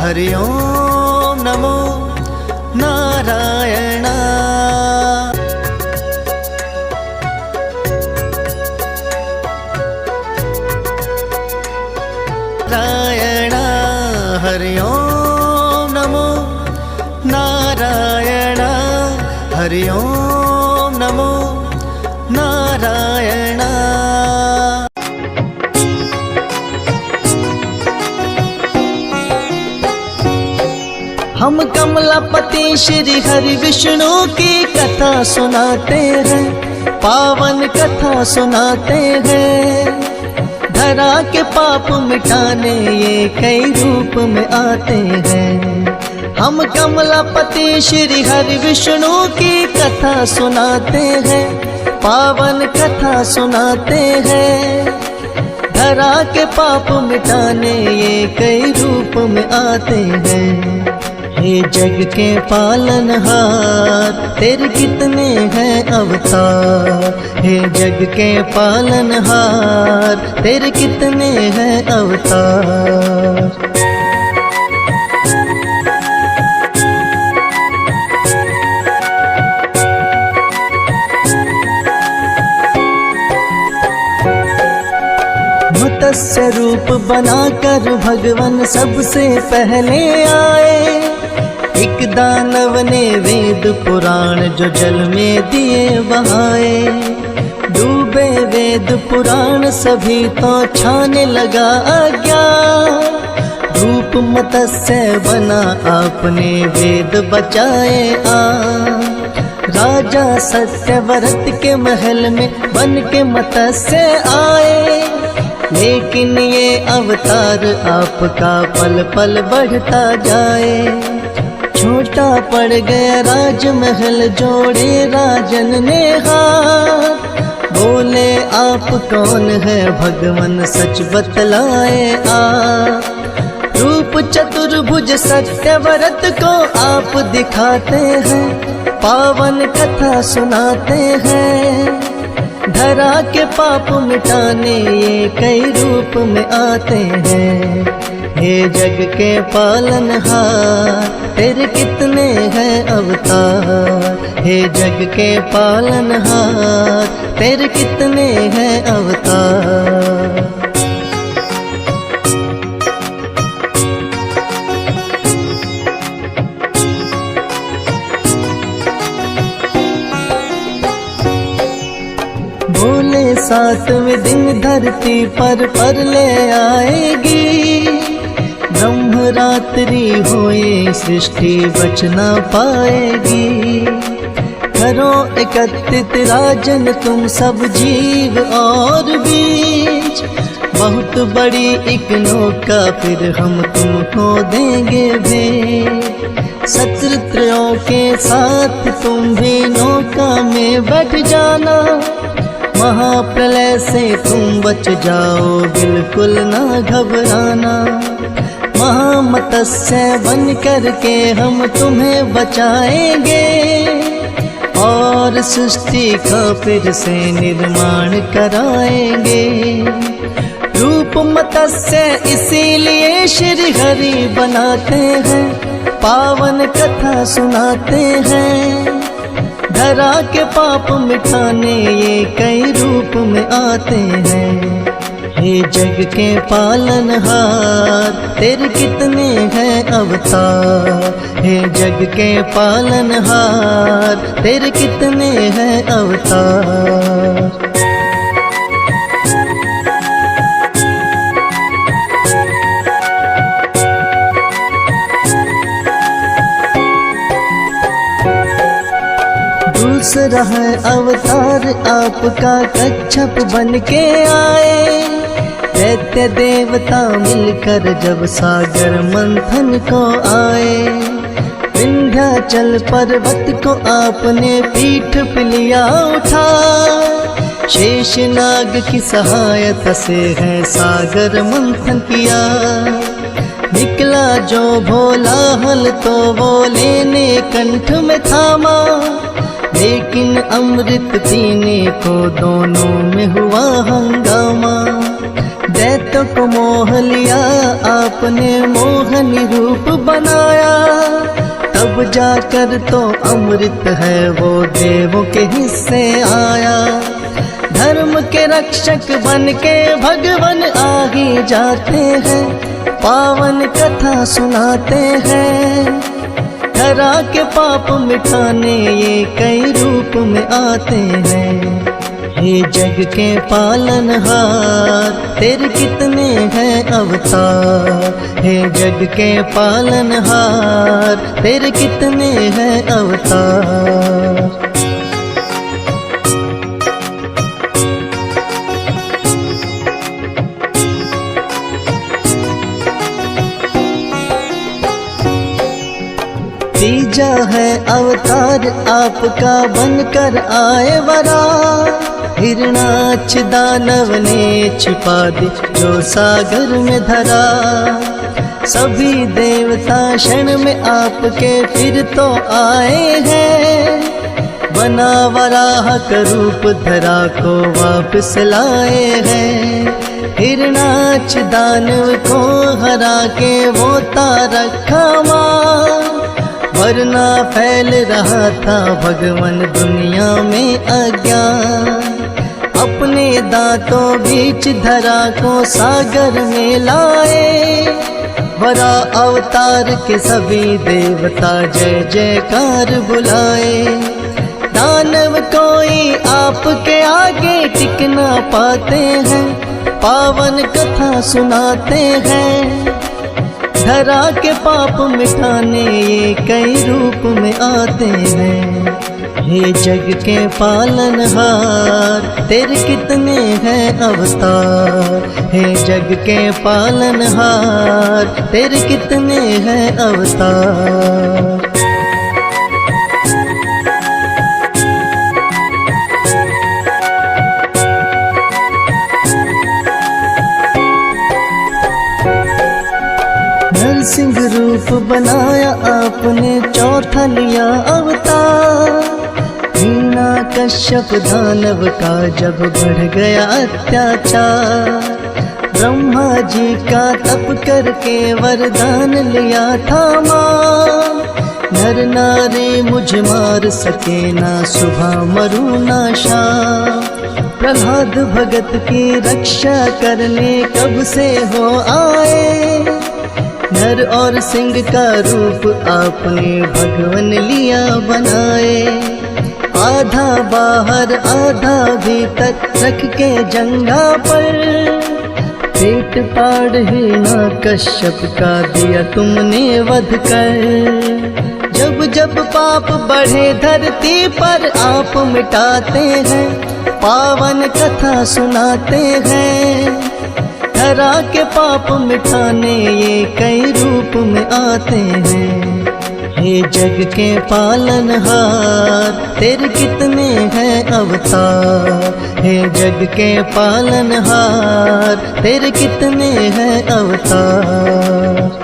हरि ओम नमो नारायण। नारायण हरि ओम नमो नारायण। हरि ओम नमो नारायण। हम कमलापति श्री हरि विष्णु की कथा सुनाते हैं, पावन कथा सुनाते हैं। धरा के पाप मिटाने ये कई रूप में आते हैं। हम कमलापति श्री हरि विष्णु की कथा सुनाते हैं, पावन कथा सुनाते हैं। धरा के पाप मिटाने ये कई रूप में आते हैं। हे जग के पालनहार तेरे कितने हैं अवतार। हे जग के पालनहार तेरे कितने हैं अवतार। मत्स्य रूप बनाकर भगवान सबसे पहले आए। एक दानव ने वेद पुराण जो जल में दिए बहाए। डूबे वेद पुराण सभी तो छाने लगा अज्ञान। रूप मत्स्य बना आपने वेद बचाए आ। राजा सत्यव्रत के महल में बन के मत्स्य आए। लेकिन ये अवतार आपका पल पल बढ़ता जाए। छोटा पड़ गया राजमहल जोड़े राजन ने हाथ। बोले आप कौन है भगवान सच बतलाए आ। रूप चतुर्भुज सत्यव्रत को आप दिखाते हैं, पावन कथा सुनाते हैं। धरा के पाप मिटाने ये कई रूप में आते हैं। हे जग के पालनहार तेरे कितने हैं अवतार। हे जग के पालनहार तेरे कितने हैं अवतार। बोले 7वें दिन धरती पर ले आएगी। ब्रह्म रात्रि होए सृष्टि बच ना पाएगी। करो एकत्रित राजन तुम सब जीव और बीज। बहुत बड़ी एक नौका फिर हम तुमको देंगे भेंट। शत्रुओं के साथ तुम भी नौका में बैठ जाना। महाप्रलय से तुम बच जाओ बिल्कुल ना घबराना। महामत्स्य बन करके हम तुम्हें बचाएंगे। और सृष्टि का फिर से निर्माण कराएंगे। रूप मत्स्य इसीलिए श्री हरि बनाते हैं, पावन कथा सुनाते हैं। धरा के पाप मिटाने ये कई रूप में आते हैं। हे जग के पालनहार तेरे कितने हैं अवतार। हे जग के पालनहार तेरे कितने हैं अवतार। दूसरा है अवतार आपका कच्छप बन के आए। दैत्य देवता मिलकर जब सागर मंथन को आए। विंध्याचल पर्वत को आपने पीठ पे लिया उठा। शेषनाग की सहायता से है सागर मंथन किया। निकला जो भोला हल तो वो लेने कंठ में थामा। लेकिन अमृत पीने को दोनों में हुआ हंगामा। दैत्य को मोह लिया आपने मोहनी रूप बनाया, तब जाकर तो अमृत है वो देवों के हिस्से आया। धर्म के रक्षक बन के भगवान आ ही जाते हैं, पावन कथा सुनाते हैं। धरा के पाप मिटाने ये कई रूप में आते हैं। हे जग के पालनहार तेरे कितने हैं अवतार, हे जग के पालनहार तेरे कितने हैं अवतार। तीजा है अवतार आपका बनकर आए वरा, हिरणाक्ष दानव ने छिपा दी जो सागर में धरा। सभी देवता क्षण में आपके फिर तो आए हैं, बना वराह का रूप धरा को वापस लाए हैं। हिरणाक्ष दानव को हरा के वो तारखा मां, वरना फैल रहा था भगवान दुनिया में अज्ञान। अपने दांतों बीच धरा को सागर में लाए, वरा अवतार के सभी देवता जय जयकार बुलाए। दानव कोई आपके आगे टिक ना पाते हैं, पावन कथा सुनाते हैं। धरा के पाप मिटाने ये कई रूप में आते हैं। हे जग के पालनहार तेरे कितने हैं अवतार, हे जग के पालनहार तेरे कितने हैं अवतार। नरसिंह रूप बनाया आपने चौथा लिया अवतार। हीना कश्यप दानव का जब बढ़ गया अत्याचार, ब्रह्मा जी का तप करके वरदान लिया था मां। नर नारी मुझे मार सके ना सुबह मरू ना शाम। प्रहलाद भगत की रक्षा करने कब से हो आए, नर और सिंह का रूप आपने भगवान लिया बनाए। आधा बाहर आधा भीतर रख के जंगा पर, पेट पाड़ हिरना कश्यप का दिया तुमने वध कर। जब जब पाप बढ़े धरती पर आप मिटाते हैं, पावन कथा सुनाते हैं। धरा के पाप मिटाने ये कई रूप में आते हैं। हे जग के पालनहार तेरे कितने हैं अवतार, हे जग के पालनहार तेरे कितने हैं अवतार।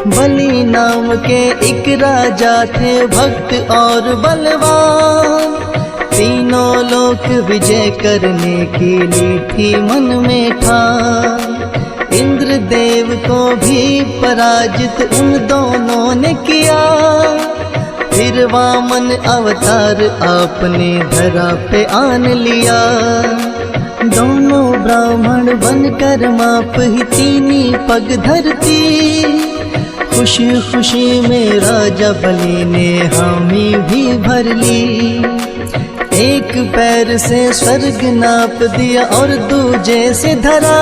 बलि नाम के एक राजा थे भक्त और बलवान, तीनों लोक विजय करने की ली थी मन में ठान। इंद्र देव को भी पराजित उन दोनों ने किया, फिर वामन अवतार आपने धरा पे आन लिया। दोनों ब्राह्मण बनकर माप ही तीनी पग धरती, खुशी खुशी में राजा बलि ने हामी भी भर ली। एक पैर से स्वर्ग नाप दिया और दूजे से धरा,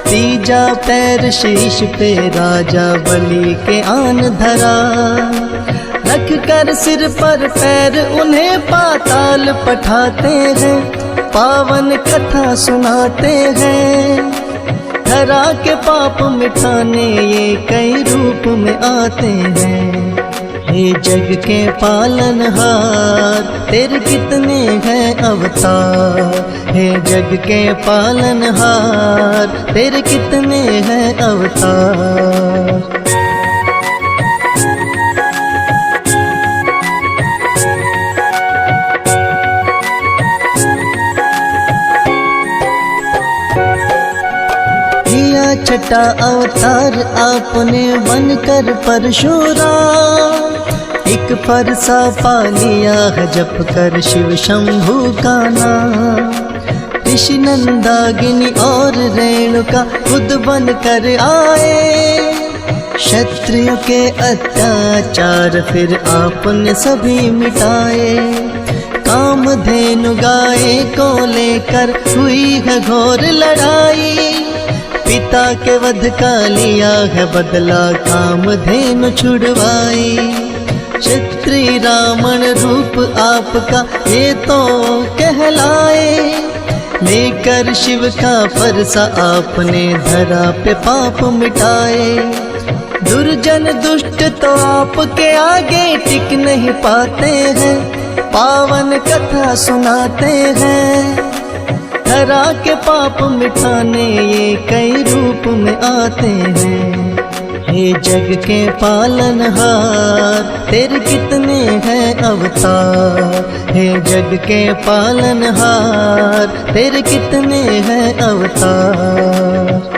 तीजा पैर शीश पे राजा बलि के आन धरा। रख कर सिर पर पैर उन्हें पाताल पठाते हैं, पावन कथा सुनाते हैं। धरा के पाप मिटाने ये कई रूप में आते हैं। हे जग के पालनहार तेरे कितने हैं अवतार, हे जग के पालनहार तेरे कितने हैं अवतार। प्रगटा अवतार आपने बनकर परशुराम, एक परसा पा लिया है जप कर शिव शंभू का नाम। ऋषि नंदागिनी और रेणुका खुद बन कर आए, क्षत्रियों के अत्याचार फिर आपने सभी मिटाए। कामधेनु गाय को लेकर हुई है घोर लड़ाई, पिता के वध का लिया है बदला कामधेनु छुड़वाई। क्षत्रिय रावण रूप आपका ये तो कहलाए, लेकर शिव का परसा आपने धरा पे पाप मिटाए। दुर्जन दुष्ट तो आपके आगे टिक नहीं पाते हैं, पावन कथा सुनाते हैं। धरा के पाप मिटाने ये कई रूप में आते हैं। हे जग के पालनहार तेरे कितने हैं अवतार, हे जग के पालनहार तेरे कितने हैं अवतार।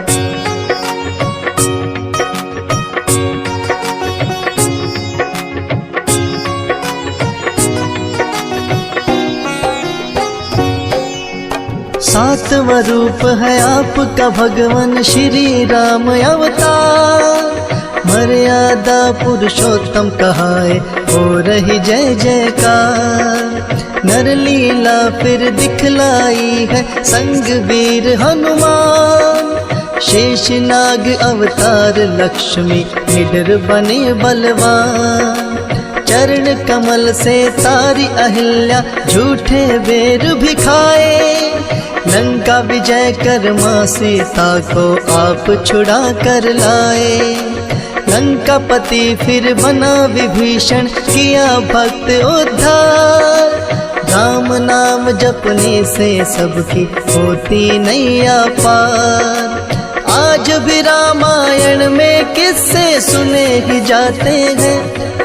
सातवां रूप है आपका भगवान श्री राम अवतार, मर्यादा पुरुषोत्तम कहाए हो रही जय जयकार। नर लीला फिर दिखलाई है संग वीर हनुमान, शेषनाग अवतार लक्ष्मी निडर बने बलवान। चरण कमल से तारी अहिल्या झूठे बेर भी खाए, लंका विजय कर मां सीता को आप छुड़ा कर लाए। लंकापति फिर बना विभीषण किया भक्त उद्धार, राम नाम जपने से सबकी होती नैया पार। आज भी रामायण में किस्से सुने ही जाते हैं,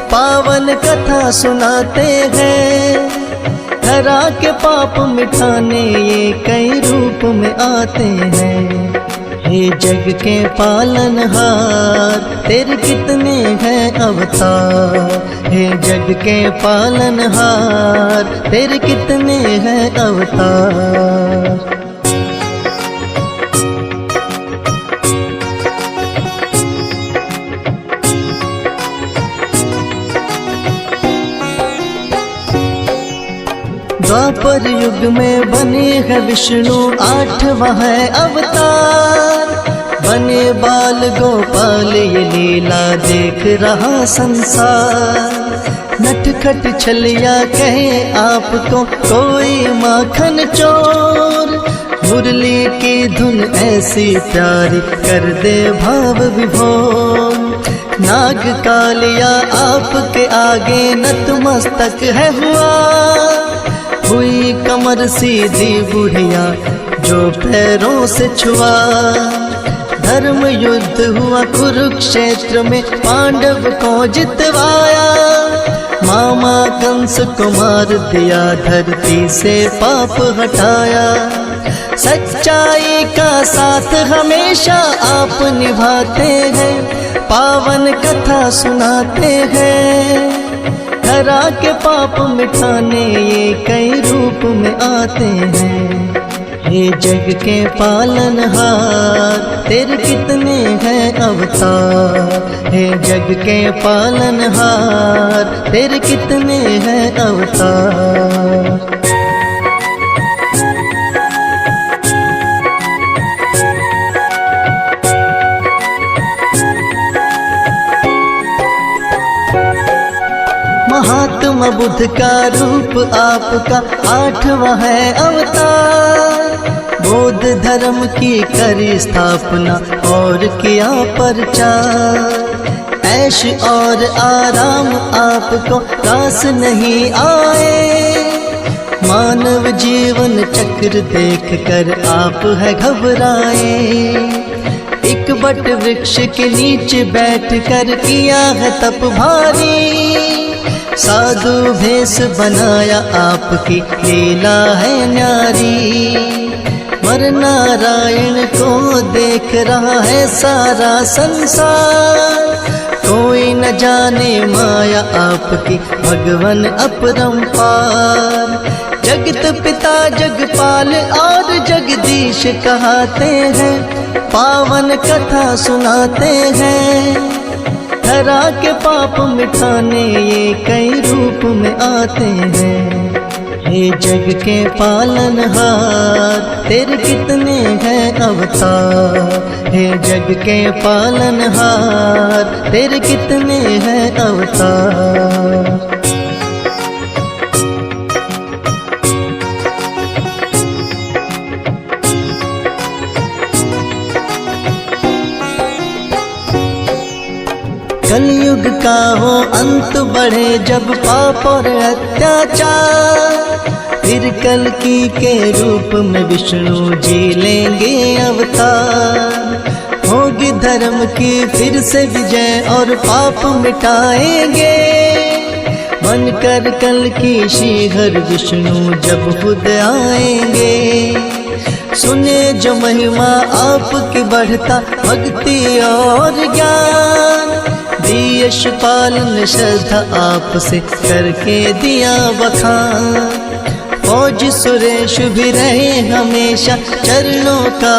पावन कथा सुनाते हैं। धरा के पाप मिटाने ये कई रूप में आते हैं। हे जग के पालनहार तेरे कितने हैं अवतार, हे जग के पालनहार तेरे कितने हैं अवतार। द्वापर युग में बने है विष्णु 8वां है अवतार, बने बाल गोपाल ये लीला देख रहा संसार। नटखट छलिया कहे आपको कोई माखन चोर, मुरली की धुन ऐसी प्यारी कर दे भाव विभोर। नाग कालिया आपके आगे नतमस्तक है हुआ, हुई कमर सीधी बुढ़िया जो पैरों से छुआ। धर्म युद्ध हुआ कुरुक्षेत्र में पांडव को जितवाया, मामा कंस को मार दिया धरती से पाप हटाया। सच्चाई का साथ हमेशा आप निभाते हैं, पावन कथा सुनाते हैं। धरा के पाप मिटाने ये कई रूप में आते हैं। हे जग के पालनहार तेरे कितने हैं अवतार, हे जग के पालनहार तेरे कितने हैं अवतार। महात्मा बुद्ध का रूप आपका 8वां है अवतार, बौद्ध धर्म की करी स्थापना और किया प्रचार। ऐश और आराम आपको रास नहीं आए, मानव जीवन चक्र देख कर आप है घबराए। एक बट वृक्ष के नीचे बैठ कर किया है तप भारी, साधु भेष बनाया आपकी लीला है न्यारी। पर नारायण को देख रहा है सारा संसार। कोई न जाने माया आपकी भगवन अपरंपार। जगत पिता जगपाल और जगदीश कहते हैं, पावन कथा सुनाते हैं। धरा के पाप मिटाने ये कई रूप में आते हैं। हे जग के पालनहार तेरे कितने हैं अवतार। हे जग के पालनहार तेरे कितने हैं अवतार। कलयुग का हो अंत बढ़े जब पाप और अत्याचार। फिर कल्कि के रूप में विष्णु जी लेंगे अवतार। होगी धर्म की फिर से विजय और पाप मिटाएंगे। बनकर कल्कि श्रीहरि विष्णु जब खुद आएंगे। सुने जो महिमा आपकी बढ़ता भक्ति और ज्ञान। यश पालन श्रद्धा आपसे करके दिया बखान। फौज सुरेश भी रहे हमेशा चरणों का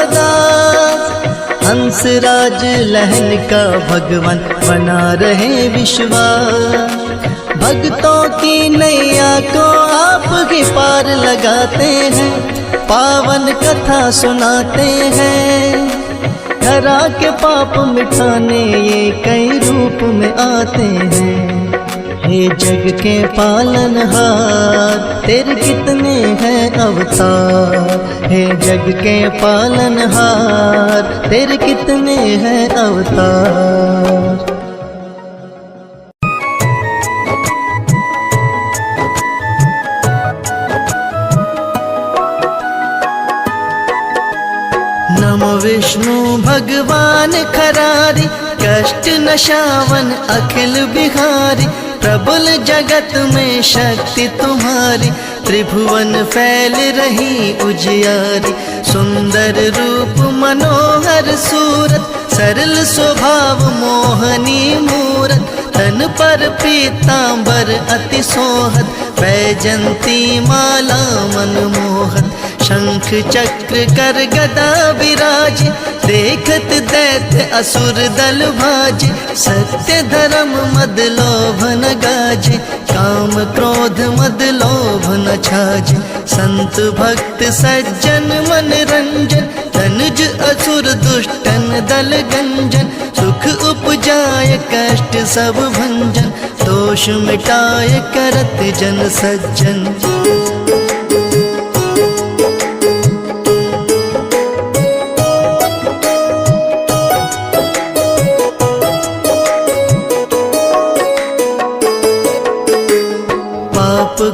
दास। हंसराज लहन का भगवान बना रहे विश्वास। भक्तों की नैया को आपके पार लगाते हैं। पावन कथा सुनाते हैं। धरा के पाप मिटाने ये कई रूप में आते हैं। हे जग के पालनहार तेरे कितने हैं अवतार। हे जग के पालनहार तेरे कितने हैं अवतार। नमो विष्णु भगवान खरारी, कष्ट नशावन अखिल बिहारी। प्रबल जगत में शक्ति तुम्हारी, त्रिभुवन फैल रही उजियारी। सुंदर रूप मनोहर सूरत, सरल स्वभाव मोहनी मूरत। तन पर पीतांबर अति सोहत, वैजंती माला मनमोहत। शंख चक्र कर गदा विराज, देखत दैत्य असुर दल भाज। सत्य धर्म मद लोभ न गाज, काम क्रोध मद लोभ न छाज। संत भक्त सज्जन मन रंजन, धनुज असुर दुष्टन दल गंजन। सुख उपजाय कष्ट सब भंजन, दोष मिटाय करत जन सज्जन।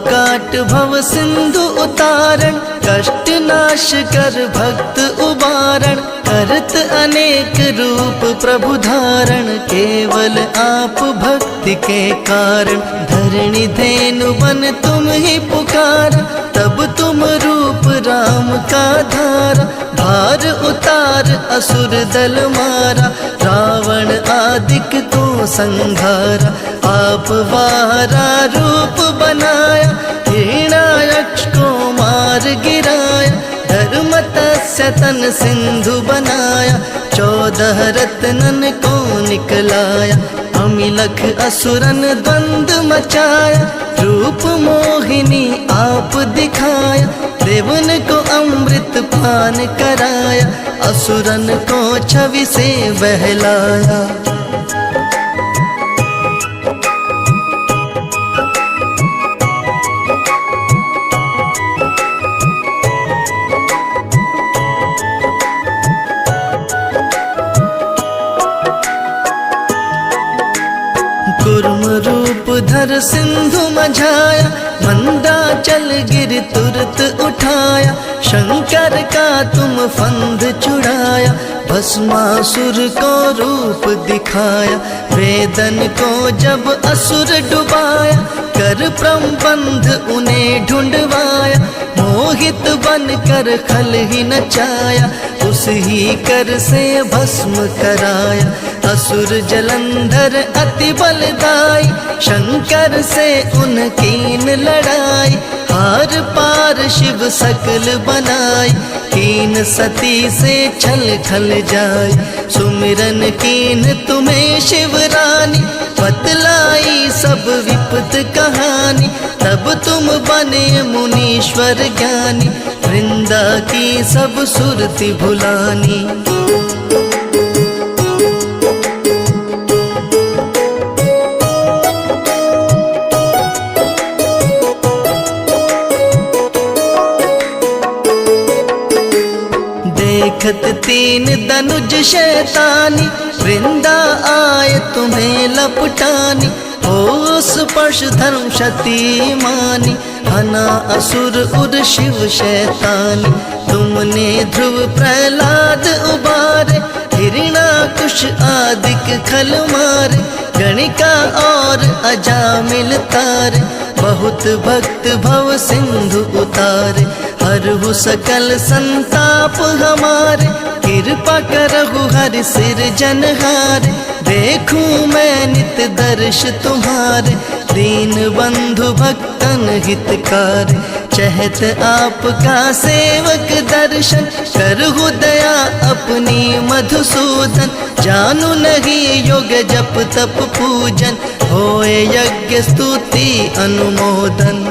काट भव सिंधु उतारण, कष्ट नाश कर भक्त उबारण। करत अनेक रूप प्रभु धारण, केवल आप भक्ति के कारण। धरणी धेनु बन तुम ही पुकार, तब तुम रूप राम का धारा। भार उतार असुर दल मारा, रावण आदिक को संघारा। आप वारा रूप बनाया, हिरण्याक्ष को मार गिराया। धर्म तस्य तन सिंधु बनाया, 14 रत्नन को निकलाया। अमिलख असुरन द्वंद मचाया, रूप मोहिनी आप दिखाया। देवन को अमृत पान कराया, असुरन को छवि से बहलाया। कुर्म रूप धर सिंधु मझाया, मंदाचल गिर तुरत उठाया। शंकर का तुम फंद छुड़ाया, भस्मासुर को रूप दिखाया। वेदन को जब असुर डुबाया, कर प्रबंध उन्हें ढूंढवाया, मोहित बनकर खल ही नचाया, उस ही कर से भस्म कराया। असुर जलंधर अति बलदाई, शंकर से उनकीन लड़ाई, हार पार शिव सकल बनाई, कीन सती से छल खल जाय। सुमिरन कीन तुम्हें शिवरानी, बतलाई सब विपत कहानी, तब तुम बने मुनीश्वर ज्ञानी, वृंदा की सब सुरति भुलानी। देखत तीन दनुज शैतानी, वृंदा आए तुम्हें लपटानी, हो स्पर्श धर्म शती मानी, हना असुर उर शिव शैतानी। तुमने ध्रुव प्रहलाद उबारे, हिरणाकुश आदिक खल मारे, गणिका और अजामिल तारे, बहुत भक्त भव सिंधु उतारे। हरहु सकल संताप हमारे, कृपा करहु हरि सिरजनहारे, देखूं मैं नित दर्श तुम्हारे, दीन बंधु भक्तन हितकार। चहत आपका सेवक दर्शन, करहु दया अपनी मधुसूदन, जानू नहीं योग जप तप पूजन, होए यज्ञ स्तुति अनुमोदन।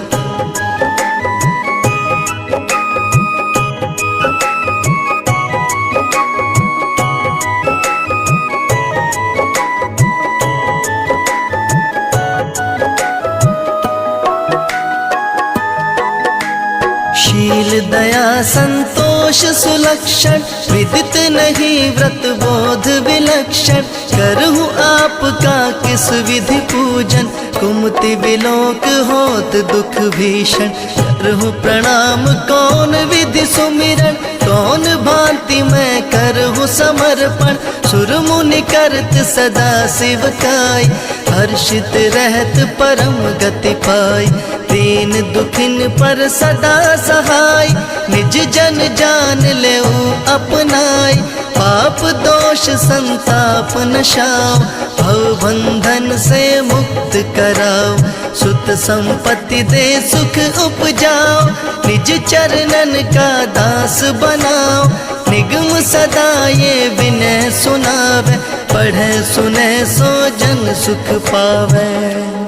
शील दया संतोष सुलक्षण, विदित नहीं व्रत बोध विलक्षण, करहु आपका किस विधि पूजन, कुमति विलोक होत दुख भीषण। करहु प्रणाम कौन विधि सुमिरन, कौन भांति मैं करहु समर्पण, सुर मुनि करत सदा शिवकाई, हर्षित रहत परम गति पाई। दीन दुखिन पर सदा सहाय, निज जन जान लेऊ अपनाई, पाप दोष संताप नशाओ, भव बंधन से मुक्त कराओ। सुत संपत्ति दे सुख उपजाओ, निज चरणन का दास बनाओ, निगम सदा ये विनय सुनावे, पढ़े सुने सो जन सुख पावे।